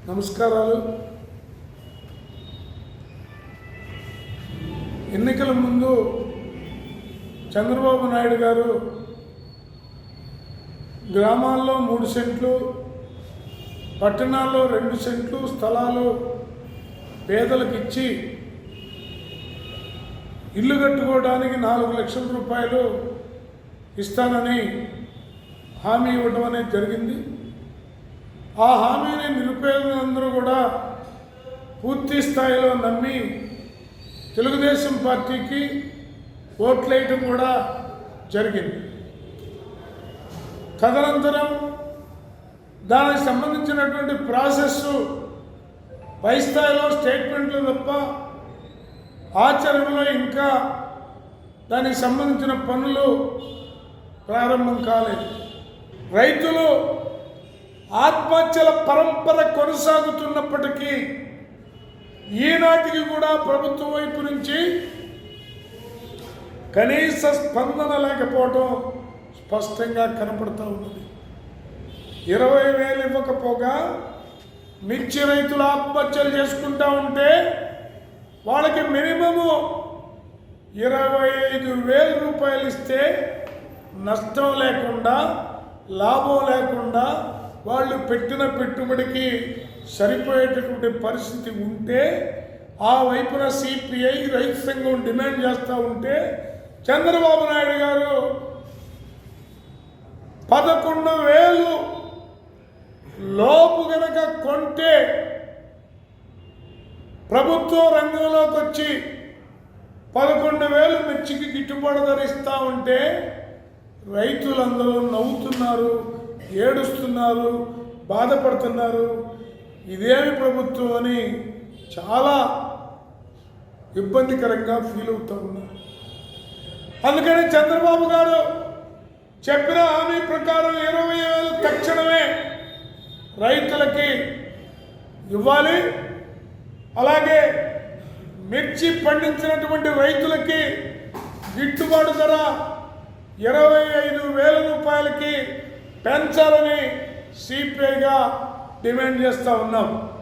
నమస్కారాలు. ఎన్నికల ముందు చంద్రబాబు నాయుడు గారు గ్రామాల్లో 3 సెంట్లు, పట్టణాల్లో 2 సెంట్లు స్థలాలు పేదలకు ఇచ్చి ఇల్లు కట్టుకోవడానికి 4 లక్షల రూపాయలు ఇస్తానని హామీ ఇవ్వడం అనేది జరిగింది. ఆ హామీని నిరుపేదలందరూ కూడా పూర్తి స్థాయిలో నమ్మి తెలుగుదేశం పార్టీకి ఓట్లేయటం కూడా జరిగింది. తదనంతరం దానికి సంబంధించినటువంటి ప్రాసెస్ పై స్థాయిలో స్టేట్మెంట్లు తప్ప ఆచరణలో ఇంకా దానికి సంబంధించిన పనులు ప్రారంభం కాలేదు. రైతులు ఆత్మహత్యల పరంపర కొనసాగుతున్నప్పటికీ ఈనాటికి కూడా ప్రభుత్వం వైపు నుంచి కనీస స్పందన లేకపోవడం స్పష్టంగా కనపడుతూ ఉన్నది. 20,000 ఇవ్వకపోగా మిర్చి రైతులు ఆత్మహత్యలు చేసుకుంటూ ఉంటే వాళ్ళకి మినిమము 25,000 రూపాయలు ఇస్తే నష్టం లేకుండా, లాభం లేకుండా వాళ్ళు పెట్టిన పెట్టుబడికి సరిపోయేటటువంటి పరిస్థితి ఉంటే ఆ వైపున సిపిఐ రైతు సంఘం డిమాండ్ చేస్తూ ఉంటే చంద్రబాబు నాయుడు గారు 11,000 లోపు గనక కొంటే ప్రభుత్వం రంగంలోకి వచ్చి 11,000 మిర్చికి గిట్టుబాటు ధర ఇస్తూ ఉంటే రైతులందరూ నవ్వుతున్నారు, ఏడుస్తున్నారు, బాధపడుతున్నారు. ఇదేమి ప్రభుత్వం అని చాలా ఇబ్బందికరంగా ఫీల్ అవుతూ ఉన్నారు. అందుకని చంద్రబాబు గారు చెప్పిన హామీ ప్రకారం 20,000 తక్షణమే రైతులకి ఇవ్వాలి. అలాగే మిర్చి పండించినటువంటి రైతులకి గిట్టుబాటు ధర 25,000 రూపాయలకి పెంచాలని సిపిఐగా డిమాండ్ చేస్తూ ఉన్నాం.